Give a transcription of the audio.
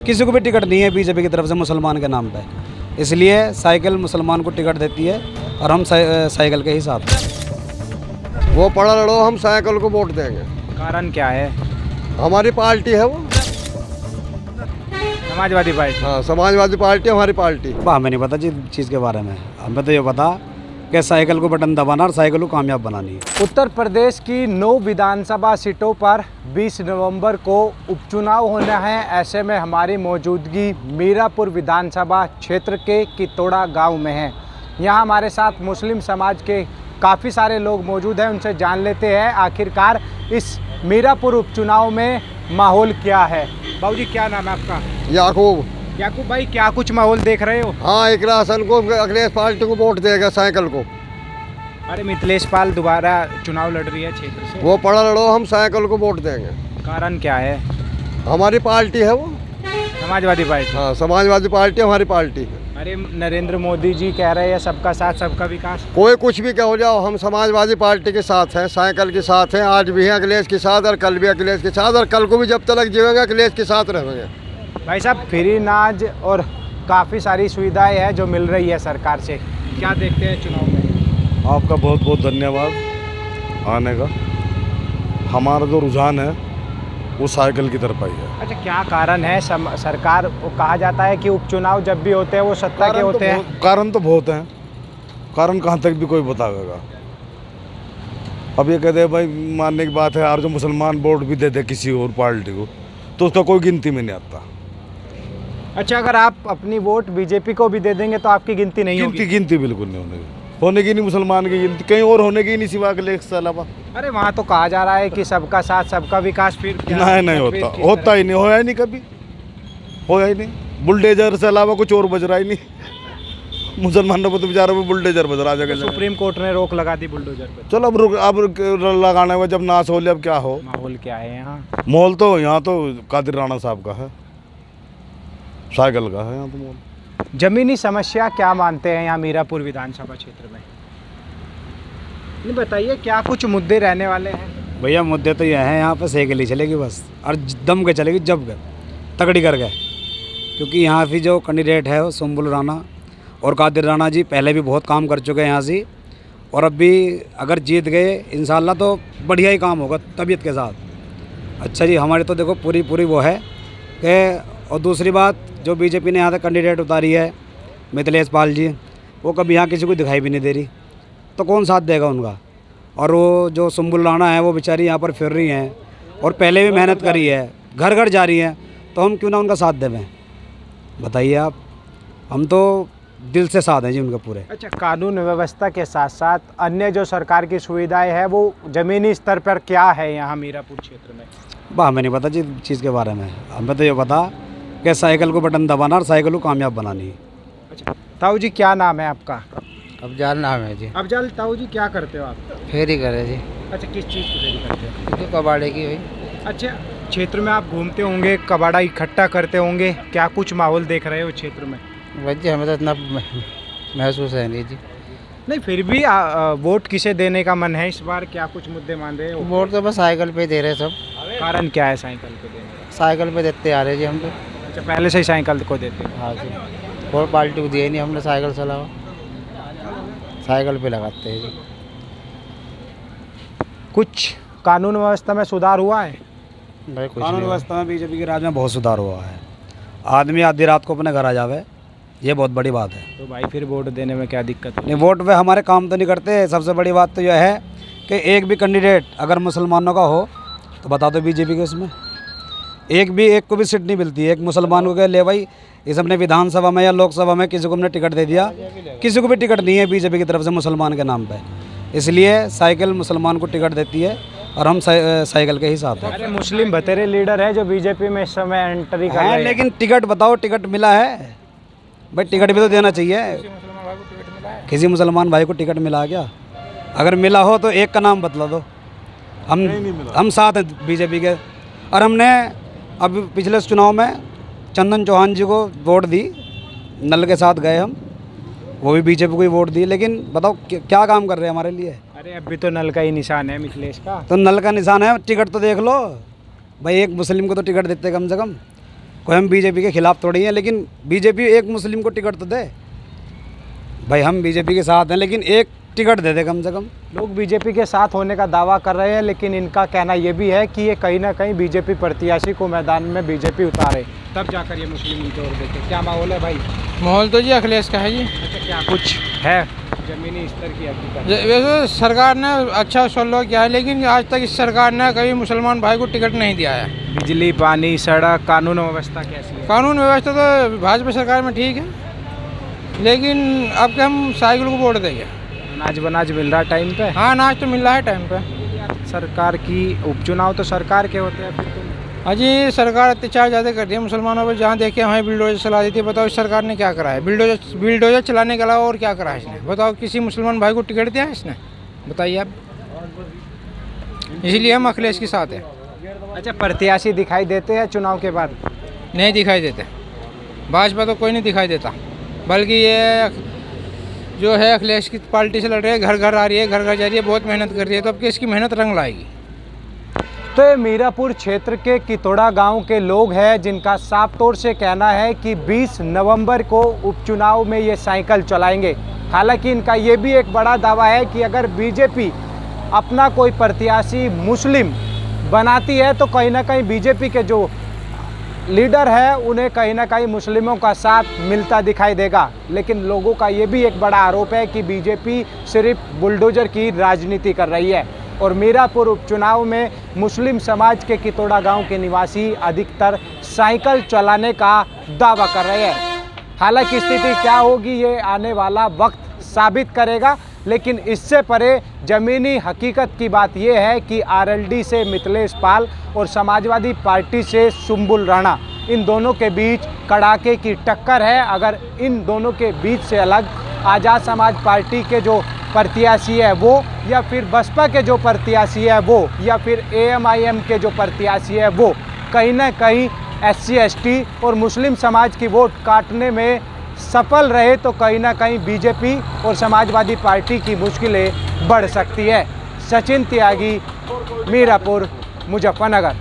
किसी को भी टिकट नहीं है बीजेपी की तरफ से मुसलमान के नाम पे, इसलिए साइकिल मुसलमान को टिकट देती है और हम साइकिल के ही साथ हैं। वो पढ़ा लड़ो, हम साइकिल को वोट देंगे। कारण क्या है? हमारी पार्टी है वो, समाजवादी पार्टी। हाँ समाजवादी पार्टी हमारी पार्टी। हमें नहीं पता जी चीज़ के बारे में, हमें तो ये पता कि साइकिल को बटन दबाना और साइकिल को कामयाब बनानी है। उत्तर प्रदेश की 9 विधानसभा सीटों पर 20 नवंबर को उपचुनाव होना है। ऐसे में हमारी मौजूदगी मीरापुर विधानसभा क्षेत्र के कितोड़ा गांव में है। यहां हमारे साथ मुस्लिम समाज के काफ़ी सारे लोग मौजूद हैं, उनसे जान लेते हैं आखिरकार इस मीरापुर उपचुनाव में माहौल क्या है। बाबूजी क्या नाम है आपका? याकूब। याकूब भाई, क्या कुछ माहौल देख रहे हो? हाँ, एक राशन को अखिलेश पार्टी को वोट देगा, साइकिल को। अरे मिथिलेश पाल दोबारा चुनाव लड़ रही है क्षेत्र से। वो पढ़ा लड़ो, हम साइकिल को वोट देंगे। कारण क्या है? हमारी पार्टी है वो, समाजवादी पार्टी। हाँ समाजवादी पार्टी हमारी पार्टी है। अरे नरेंद्र मोदी जी कह रहे हैं सबका साथ सबका विकास। कोई कुछ भी कहो जाओ, हम समाजवादी पार्टी के साथ हैं, साइकिल के साथ हैं। आज भी हैं अखिलेश के साथ और कल भी अखिलेश के साथ और कल को भी जब तक जीवेंगे अखिलेश के साथ रहेंगे। भाई साहब, फ्री नाज और काफ़ी सारी सुविधाएं हैं जो मिल रही है सरकार से, क्या देखते हैं चुनाव में? आपका बहुत बहुत धन्यवाद आने का। हमारा जो रुझान है वो साइकिल की तरफ आई है। अच्छा, क्या कारण है? सरकार को कहा जाता है कि उपचुनाव जब भी होते हैं वो सत्ता के होते हैं। कारण तो बहुत हैं, कारण कहाँ तक भी कोई बताएगा। अब ये कहते हैं भाई, मानने की बात है यार, जो मुसलमान वोट भी देते किसी और पार्टी को तो उसका कोई गिनती में नहीं आता। अच्छा, अगर आप अपनी वोट बीजेपी को भी दे देंगे तो आपकी गिनती नहीं होगी? गिनती बिल्कुल नहीं होने की नहीं, मुसलमान की गिनती कहीं और होने की नहीं सिवा अखिलेश के अलावा। अरे वहाँ तो कहा जा रहा है कि सबका साथ सबका विकास, फिर क्या? नहीं होता ही नहीं, होया ही नहीं, कभी होया ही नहीं। बुलडोजर से अलावा कुछ और बज रहा ही नहीं। मुसलमानों को तो बेचारों में बुलडोजर बज रहा है। सुप्रीम कोर्ट ने रोक लगा दी बुलडोजर पर। चलो अब लगाने में जब नाश हो लिया, अब क्या हो। माहौल क्या है यहाँ? मॉल तो यहाँ तो कादिर राणा साहब का है, साइकिल का है यहाँ तो मॉल। जमीनी समस्या क्या मानते हैं यहाँ मीरापुर विधानसभा क्षेत्र में? नहीं बताइए, क्या कुछ मुद्दे रहने वाले हैं? भैया मुद्दे तो ये हैं, यहाँ पे साइकिल ही चलेगी बस, और दम के चलेगी, जब गए तगड़ी कर गए। क्योंकि यहाँ भी जो कैंडिडेट है वो सुम्बुल राणा और कादिर राणा जी पहले भी बहुत काम कर चुके हैं यहाँ से, और अब भी अगर जीत गए इंशाल्लाह तो बढ़िया ही काम होगा तबीयत के साथ। अच्छा जी, हमारी तो देखो पूरी वो है कि, और दूसरी बात, जो बीजेपी ने यहाँ तक कैंडिडेट उतारी है मिथिलेश पाल जी, वो कभी यहाँ किसी को दिखाई भी नहीं दे रही, तो कौन साथ देगा उनका। और वो जो सुम्बुल राणा है वो बेचारी यहाँ पर फिर रही हैं और पहले भी मेहनत करी है, घर घर जा रही हैं, तो हम क्यों ना उनका साथ देवें? बताइए आप, हम तो दिल से साथ हैं जी उनके पूरे। अच्छा, कानून व्यवस्था के साथ साथ अन्य जो सरकार की सुविधाएं हैं वो ज़मीनी स्तर पर क्या है यहाँ मीरापुर क्षेत्र में? हमें नहीं पता जी चीज़ के बारे में, हमें तो ये पता कि साइकिल को बटन दबाना और साइकिल को कामयाब बनानी है। अच्छा ताऊ जी, क्या नाम है आपका? अफजाल नाम है जी। अफजाल, ताऊ जी क्या करते हो आप? फेरी करे जी। अच्छा, किस चीज़ की फेरी करते हो? तो कबाड़े की हुई। अच्छा, क्षेत्र में आप घूमते होंगे, कबाड़ा इकट्ठा करते होंगे, क्या कुछ माहौल देख रहे हो क्षेत्र में? बच्चे हमें तो इतना महसूस है नहीं जी। नहीं, फिर भी वोट किसे देने का मन है इस बार? क्या कुछ मुद्दे मान रहे हो? वोट तो बस साइकिल पे दे रहे सब। कारण क्या है साइकिल को देने का? साइकिल पे देते आ रहे जी हम तो। अच्छा, पहले से ही साइकिल को देते हो? हाँ जी, और पार्टी को दिया ही नहीं हमने साइकिल से अलावा, साइकिल पे लगाते हैं जी। कुछ कानून व्यवस्था में सुधार हुआ है? भाई कुछ कानून नहीं। व्यवस्था में बीजेपी के राज में बहुत सुधार हुआ है। आदमी आधी रात को अपने घर आ जावे, ये बहुत बड़ी बात है। तो भाई फिर वोट देने में क्या दिक्कत है? नहीं, वोट पे हमारे काम तो नहीं करते। सबसे बड़ी बात तो यह है कि एक भी कैंडिडेट अगर मुसलमानों का हो तो बता दो बीजेपी के, उसमें एक को भी सीट नहीं मिलती है। एक मुसलमान को कह ले भाई, इस अपने विधानसभा में या लोकसभा में किसी को हमने टिकट दे दिया, किसी को भी टिकट नहीं है बीजेपी की तरफ से मुसलमान के नाम पे, इसलिए साइकिल मुसलमान को टिकट देती है और हम साइकिल के ही साथ हैं। अरे मुस्लिम बतेरे लीडर है जो बीजेपी में इस समय एंट्री कर रहे हैं। लेकिन टिकट बताओ, टिकट मिला है भाई? टिकट भी तो देना चाहिए। किसी मुसलमान भाई को टिकट मिला क्या? अगर मिला हो तो एक का नाम बतला दो। हम साथ हैं बीजेपी के। और हमने अब पिछले चुनाव में चंदन चौहान जी को वोट दी, नल के साथ गए हम, वो भी बीजेपी को ही वोट दी। लेकिन बताओ क्या काम कर रहे हैं हमारे लिए? अरे अभी तो नल का ही निशान है मिथिलेश का। तो नल का निशान है, टिकट तो देख लो भाई, एक मुस्लिम को तो टिकट देते कम से कम। कोई हम बीजेपी के खिलाफ थोड़ी हैं, लेकिन बीजेपी एक मुस्लिम को टिकट तो दे भाई। हम बीजेपी के साथ हैं, लेकिन एक टिकट दे दे कम से कम। लोग बीजेपी के साथ होने का दावा कर रहे हैं, लेकिन इनका कहना ये भी है कि ये कहीं ना कहीं बीजेपी प्रत्याशी को मैदान में बीजेपी उतारे, तब जाकर ये मुस्लिम की ओर देखे। क्या माहौल है भाई? माहौल तो जी अखिलेश का है जी। अच्छा, क्या कुछ है जमीनी स्तर की हकीकत? वैसे सरकार ने अच्छा सोल्व किया है, लेकिन आज तक इस सरकार ने कभी मुसलमान भाई को टिकट नहीं दिया है। बिजली, पानी, सड़क, कानून व्यवस्था कैसी है? कानून व्यवस्था तो भाजपा सरकार में ठीक है, लेकिन अब के हम साइकिल को वोट देंगे। अनाज बनाज मिल रहा टाइम पे? हाँ, अनाज तो मिल रहा है टाइम पे। सरकार की उपचुनाव तो सरकार के होते हैं, फिर तुम हाँ जी, सरकार अत्याचार ज़्यादा कर रही है मुसलमानों पर। जहाँ देखे हमें बिल्डोजर चला देती है। बताओ इस सरकार ने क्या करा है? बिल्डोजर चलाने के अलावा और क्या करा है इसने? बताओ, किसी मुसलमान भाई को टिकट दिया है इसने? बताइए आप। इसलिए हम अखिलेश के साथ हैं। अच्छा, प्रत्याशी दिखाई देते हैं चुनाव के बाद? नहीं दिखाई देते। भाजपा तो कोई नहीं दिखाई देता, बल्कि ये जो है अखिलेश की पार्टी से लड़ रही है, घर घर आ रही है, घर घर जा रही है, बहुत मेहनत कर रही है। तो अब इसकी मेहनत रंग लाएगी। तो ये मीरापुर क्षेत्र के कितोड़ा गांव के लोग हैं, जिनका साफ तौर से कहना है कि 20 नवंबर को उपचुनाव में ये साइकिल चलाएंगे। हालांकि इनका ये भी एक बड़ा दावा है कि अगर बीजेपी अपना कोई प्रत्याशी मुस्लिम बनाती है तो कहीं ना कहीं बीजेपी के जो लीडर है उन्हें कहीं ना कहीं मुस्लिमों का साथ मिलता दिखाई देगा। लेकिन लोगों का ये भी एक बड़ा आरोप है कि बीजेपी सिर्फ बुलडोजर की राजनीति कर रही है। और मीरापुर उपचुनाव में मुस्लिम समाज के कितोड़ा गांव के निवासी अधिकतर साइकिल चलाने का दावा कर रहे हैं। हालांकि स्थिति क्या होगी ये आने वाला वक्त साबित करेगा, लेकिन इससे परे ज़मीनी हकीकत की बात यह है कि आरएलडी से मिथिलेश पाल और समाजवादी पार्टी से सुम्बुल राणा, इन दोनों के बीच कड़ाके की टक्कर है। अगर इन दोनों के बीच से अलग आज़ाद समाज पार्टी के जो प्रत्याशी है वो, या फिर बसपा के जो प्रत्याशी है वो, या फिर AMIM के जो प्रत्याशी है वो कहीं ना कहीं SC ST और मुस्लिम समाज की वोट काटने में सफल रहे तो कहीं ना कहीं बीजेपी और समाजवादी पार्टी की मुश्किलें बढ़ सकती है। सचिन त्यागी, मीरापुर, मुजफ्फरनगर।